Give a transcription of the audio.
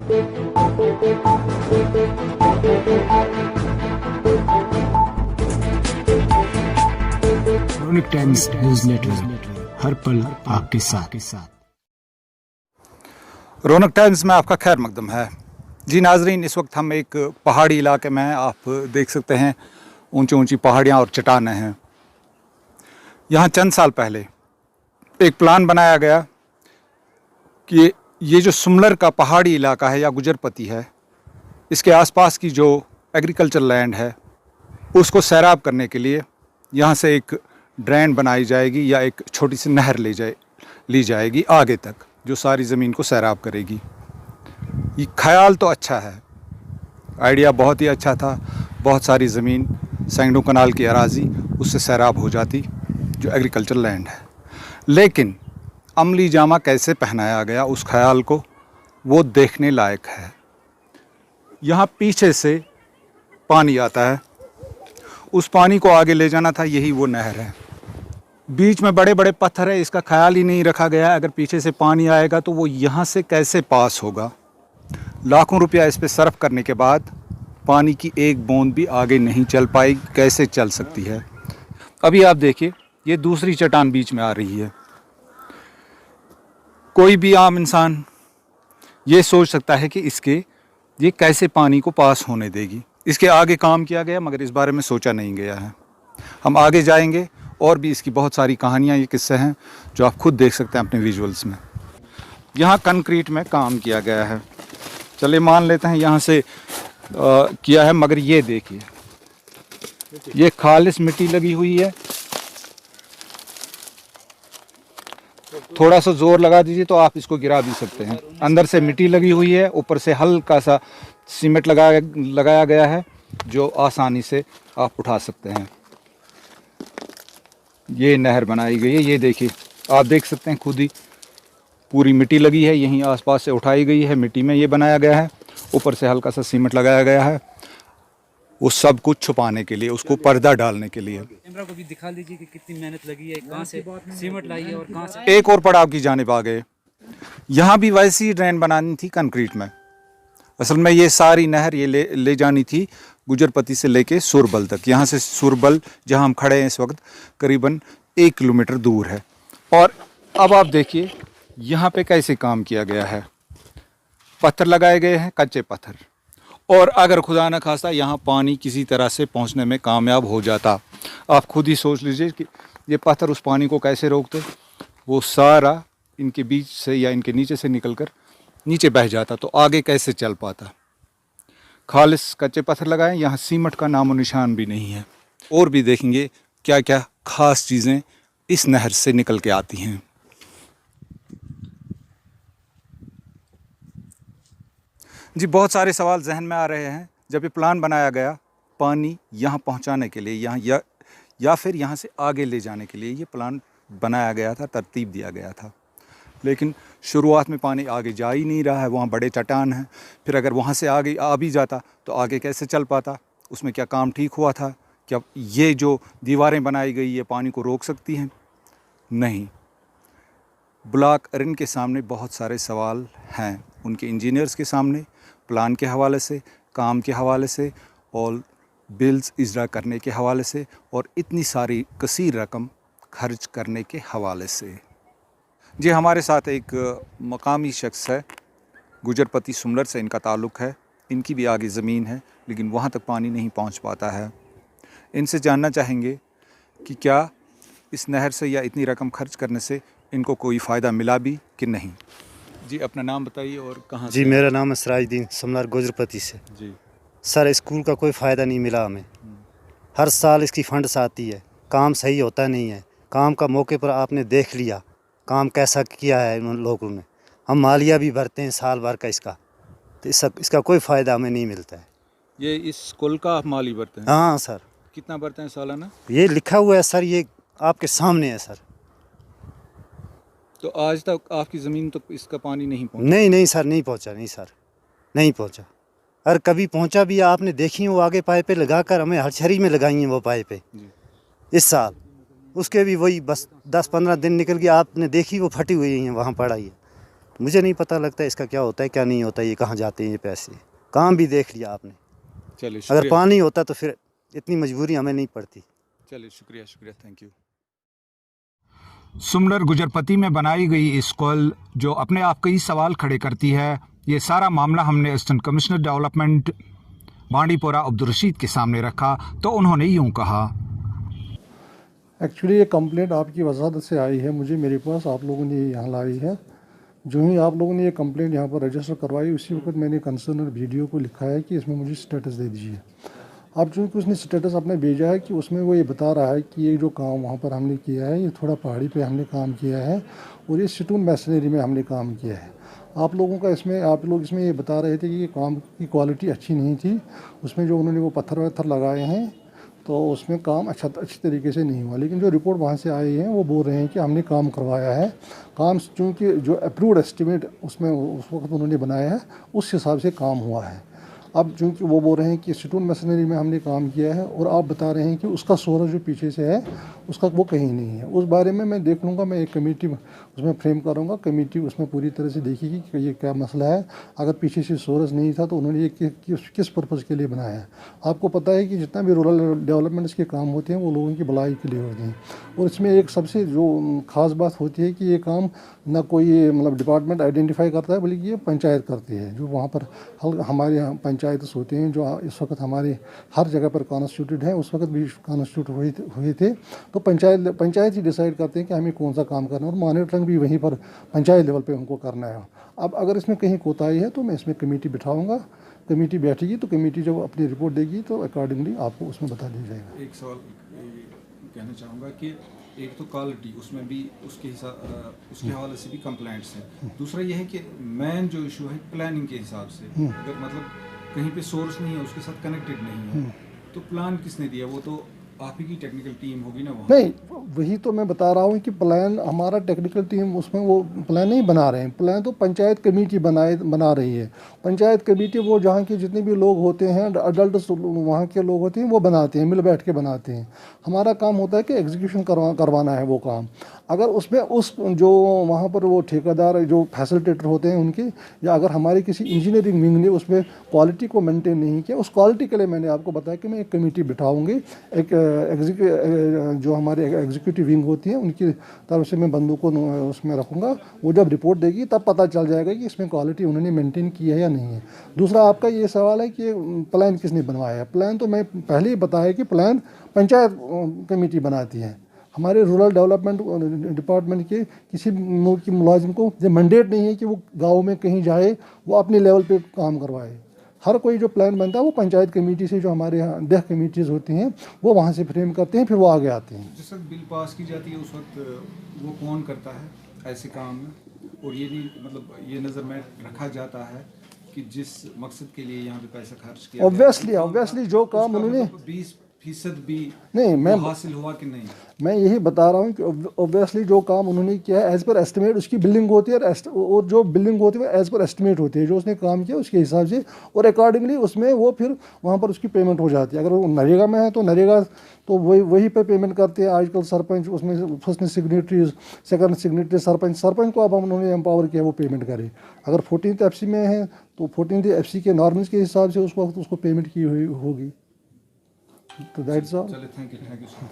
Ronik times news network, हर पल आपके साथ। रौनक टाइम्स में आपका खैर मकदम है। जी नाजरीन, इस वक्त हम एक पहाड़ी इलाके में हैं। आप देख सकते हैं ऊंची ऊंची पहाड़ियां और चट्टानें हैं। यहाँ चंद साल पहले एक प्लान बनाया गया कि ये जो सुमलर का पहाड़ी इलाका है या गुजरपति है, इसके आसपास की जो एग्रीकल्चर लैंड है उसको सैराब करने के लिए यहाँ से एक ड्रेन बनाई जाएगी या एक छोटी सी नहर ली जाएगी आगे तक, जो सारी ज़मीन को सैराब करेगी। ये ख्याल तो अच्छा है, आइडिया बहुत ही अच्छा था। बहुत सारी ज़मीन, सैकड़ों कनाल की अराज़ी उससे सैराब हो जाती, जो एग्रीकल्चर लैंड है। लेकिन अमली जामा कैसे पहनाया गया उस ख्याल को, वो देखने लायक है। यहाँ पीछे से पानी आता है, उस पानी को आगे ले जाना था, यही वो नहर है। बीच में बड़े बड़े पत्थर है, इसका ख्याल ही नहीं रखा गया। अगर पीछे से पानी आएगा तो वो यहाँ से कैसे पास होगा। लाखों रुपया इस पे सर्फ करने के बाद पानी की एक बूंद भी आगे नहीं चल पाई, कैसे चल सकती है। अभी आप देखिए, ये दूसरी चट्टान बीच में आ रही है। कोई भी आम इंसान ये सोच सकता है कि ये कैसे पानी को पास होने देगी। इसके आगे काम किया गया, मगर इस बारे में सोचा नहीं गया है। हम आगे जाएंगे और भी इसकी बहुत सारी कहानियाँ, ये किस्से हैं जो आप खुद देख सकते हैं अपने विजुअल्स में। यहाँ कंक्रीट में काम किया गया है, चलिए मान लेते हैं यहाँ से किया है, मगर ये देखिए, ये खालिस मिट्टी लगी हुई है। थोड़ा सा जोर लगा दीजिए तो आप इसको गिरा भी सकते हैं। अंदर से मिट्टी लगी हुई है, ऊपर से हल्का सा सीमेंट लगाया गया है, जो आसानी से आप उठा सकते हैं। ये नहर बनाई गई है, ये देखिए, आप देख सकते हैं खुद ही, पूरी मिट्टी लगी है, यहीं आसपास से उठाई गई है, मिट्टी में ये बनाया गया है। ऊपर से हल्का सा सीमेंट लगाया गया है, वो सब कुछ छुपाने के लिए, उसको पर्दा डालने के लिए। कैमरा को भी दिखा लीजिए कि कितनी मेहनत लगी है, कहाँ से सीमेंट लाई है और कहाँ से। एक और पड़ाव की जानिब आ गए। यहाँ भी वैसी ड्रेन बनानी थी कंक्रीट में। असल में ये सारी नहर ये ले जानी थी गुजरपति से लेके सुरबल तक। यहाँ से सुरबल, जहाँ हम खड़े हैं इस वक्त, करीबन 1 किलोमीटर दूर है। और अब आप देखिए यहाँ पे कैसे काम किया गया है। पत्थर लगाए गए हैं, कच्चे पत्थर। और अगर खुदा न खास्ता यहाँ पानी किसी तरह से पहुँचने में कामयाब हो जाता, आप खुद ही सोच लीजिए कि ये पत्थर उस पानी को कैसे रोकते। वो सारा इनके बीच से या इनके नीचे से निकलकर नीचे बह जाता, तो आगे कैसे चल पाता। खालिस कच्चे पत्थर लगाए, यहाँ सीमेंट का नामो निशान भी नहीं है। और भी देखेंगे क्या क्या ख़ास चीज़ें इस नहर से निकल के आती हैं। जी, बहुत सारे सवाल जहन में आ रहे हैं। जब ये प्लान बनाया गया पानी यहाँ पहुँचाने के लिए, यहाँ या फिर यहाँ से आगे ले जाने के लिए ये प्लान बनाया गया था, तरतीब दिया गया था। लेकिन शुरुआत में पानी आगे जा ही नहीं रहा है, वहाँ बड़े चट्टान हैं। फिर अगर वहाँ से आगे आ भी जाता तो आगे कैसे चल पाता। उसमें क्या काम ठीक हुआ था? क्या ये जो दीवारें बनाई गई ये पानी को रोक सकती हैं? नहीं। ब्लॉक अरिन के सामने बहुत सारे सवाल हैं, उनके इंजीनियर्स के सामने, प्लान के हवाले से, काम के हवाले से और बिल्स इजरा करने के हवाले से, और इतनी सारी कसीर रकम खर्च करने के हवाले से। जी, हमारे साथ एक मकामी शख्स है, गुजरपति सुमलर से इनका ताल्लुक़ है। इनकी भी आगे ज़मीन है, लेकिन वहाँ तक पानी नहीं पहुँच पाता है। इनसे जानना चाहेंगे कि क्या इस नहर से या इतनी रकम खर्च करने से इनको कोई फ़ायदा मिला भी कि नहीं। जी, अपना नाम बताइए और कहाँ जी, मेरा नाम है सिराजुद्दीन, सुमलर गुजरपति से। जी सर, स्कूल का कोई फ़ायदा नहीं मिला हमें। हर साल इसकी फंड्स आती है, काम सही होता नहीं है। काम का मौके पर आपने देख लिया काम कैसा किया है उन लोगों ने। हम मालिया भी भरते हैं साल भर का इसका, तो इसका कोई फ़ायदा हमें नहीं मिलता है। ये इस स्कूल का आप माली भरते हैं? हाँ सर। कितना भरते हैं सालाना? ये लिखा हुआ है सर, ये आपके सामने है सर। तो आज तक आपकी ज़मीन तो इसका पानी नहीं पहुँचा? नहीं सर, नहीं पहुँचा, नहीं सर, नहीं पहुँचा। अगर कभी पहुँचा भी, आपने देखी वो आगे पाइपें लगा कर हमें हरछरी में लगाई हैं वो पाइपें इस साल। उसके भी वही बस 10-15 दिन निकल गया, आपने देखी वो फटी हुई है, वहाँ पड़ा ही है। मुझे नहीं पता लगता इसका क्या होता है क्या नहीं होता, ये कहाँ जाते हैं ये पैसे। काम भी देख लिया आपने, चलिए अगर शुक्रिया। पानी होता तो फिर इतनी मजबूरी हमें नहीं पड़ती। चलिए शुक्रिया शुक्रिया, थैंक यू। सुमनर गुजरपति में बनाई गई इस कॉल जो अपने आप कई सवाल खड़े करती है, ये सारा मामला हमने assistant commissioner development Bandipora Abdul Rashid के सामने रखा तो उन्होंने यूं कहा। एक्चुअली ये कंप्लेंट आपकी वजाहत से आई है मुझे, मेरे पास आप लोगों ने यहाँ लाई है। जो ही आप लोगों ने ये कंप्लेंट यहाँ पर रजिस्टर करवाई उसी वक्त मैंने कंसर्न वीडियो को लिखा है कि इसमें मुझे स्टेटस दे दीजिए। अब चूँकि उसने स्टेटस अपने भेजा है कि उसमें वो ये बता रहा है कि ये जो काम वहाँ पर हमने किया है ये थोड़ा पहाड़ी पे हमने काम किया है और ये स्टोन मैसनरी में हमने काम किया है। आप लोग इसमें ये बता रहे थे कि ये काम की क्वालिटी अच्छी नहीं थी, उसमें जो उन्होंने वो पत्थर वत्थर लगाए हैं तो उसमें काम अच्छी तरीके से नहीं हुआ। लेकिन जो रिपोर्ट वहाँ से आई है वो बोल रहे हैं कि हमने काम करवाया है। काम चूँकि जो अप्रूव्ड एस्टिमेट उसमें उस वक्त उन्होंने बनाया है उस हिसाब से काम हुआ है। अब चूँकि वो बोल रहे हैं कि स्टोन मशीनरी में हमने काम किया है और आप बता रहे हैं कि उसका सोर्स जो पीछे से है उसका वो कहीं नहीं है। उस बारे में मैं देख लूँगा, मैं एक कमेटी उसमें फ्रेम करूँगा, कमेटी उसमें पूरी तरह से देखेगी कि ये क्या मसला है। अगर पीछे से सोर्स नहीं था तो उन्होंने ये किस पर्पज़ के लिए बनाया है। आपको पता है कि जितना भी रूरल डेवलपमेंट्स के काम होते हैं वो लोगों की भलाई के लिए होते हैं और इसमें एक सबसे जो ख़ास बात होती है कि ये काम ना कोई मतलब डिपार्टमेंट आइडेंटिफाई करता है बल्कि ये पंचायत करती है। जो वहाँ पर हमारे यहाँ पंचायत होते हैं जो इस वक्त हमारे हर जगह पर कॉन्स्टिट्यूटेड हैं, उस वक्त भी कॉन्स्टिट्यूट हुए थे तो पंचायत ही डिसाइड करते हैं कि हमें कौन सा काम करना है और मॉनिटरिंग भी वहीं पर पंचायत लेवल पे उनको करना है। अब अगर इसमें कहीं कोताही है तो मैं इसमें कमेटी बिठाऊंगा, कमेटी बैठेगी तो कमेटी जब अपनी रिपोर्ट देगी तो अकॉर्डिंगली आपको उसमें बता दिया जाएगा। एक सवाल कहना चाहूँगा कि एक तो क्वालिटी उसमें भी उसके हवाले से भी कंप्लेंट्स हैं, दूसरा ये है कि मेन जो इशू है प्लानिंग के हिसाब से, अगर मतलब कहीं पे सोर्स नहीं है उसके साथ कनेक्टेड नहीं है तो प्लान किसने दिया? वो तो आप ही की टेक्निकल टीम होगी ना वहाँ। नहीं, वही तो मैं बता रहा हूँ कि प्लान हमारा टेक्निकल टीम उसमें वो प्लान नहीं बना रहे हैं, प्लान तो पंचायत कमेटी बना रही है। पंचायत कमेटी वो जहाँ के जितने भी लोग होते हैं अडल्ट वहाँ के लोग होते हैं वो बनाते हैं, मिल बैठ के बनाते हैं। हमारा काम होता है कि एग्जीक्यूशन करवाना है वो काम। अगर उसमें उस जो वहाँ पर वो ठेकेदार जो फैसिलिटेटर होते हैं उनके, या अगर हमारी किसी इंजीनियरिंग विंग ने उसमें क्वालिटी को मेंटेन नहीं किया, उस क्वालिटी के लिए मैंने आपको बताया कि मैं एक कमेटी बिठाऊंगी, एक जो हमारे एग्जीक्यूटिव विंग होती है उनकी तरफ से मैं बंदों को उसमें रखूँगा। वो जब रिपोर्ट देगी तब पता चल जाएगा कि इसमें क्वालिटी उन्होंने मेंटेन की है या नहीं है। दूसरा आपका ये सवाल है कि प्लान किसने बनवाया है। प्लान तो मैं पहले ही बताया कि प्लान पंचायत कमेटी बनाती है। हमारे रूरल डेवलपमेंट डिपार्टमेंट के किसी की मुलाजिम को जो मैंडेट नहीं है कि वो गाँव में कहीं जाए, वो अपने लेवल पे काम करवाए। हर कोई जो प्लान बनता है वो पंचायत कमेटी से, जो हमारे यहाँ डेह कमेटीज़ होती हैं वो वहाँ से फ्रेम करते हैं, फिर वो आगे आते हैं। जिस वक्त बिल पास की जाती है उस वक्त वो कौन करता है ऐसे काम में, और ये भी मतलब ये नज़र में रखा जाता है कि जिस मकसद के लिए यहाँ पे पैसा खर्च किया ऑब्वियसली जो काम उन्होंने 20% भी नहीं मैं हासिल हुआ कि नहीं, मैं यही बता रहा हूँ कि ऑब्वियसली जो काम उन्होंने किया है एज़ पर एस्टिमेट उसकी बिल्डिंग होती है और जो बिल्डिंग होती है एज़ पर एस्टिमेट होती है, जो उसने काम किया उसके हिसाब से और अकॉर्डिंगली उसमें वो फिर वहाँ पर उसकी पेमेंट हो जाती है। अगर वो नरेगा में है तो नरेगा तो वही पे पेमेंट करते हैं। आजकल सरपंच उसमें first signatory second signatory sarpanch को अब उन्होंने एम्पावर किया वो पेमेंट करे। अगर 14th FC में है तो 14th FC के नॉर्म्स के हिसाब से उस वक्त उसको पेमेंट की हुई होगी। तो दैट्स ऑल। चलिए थैंक यू।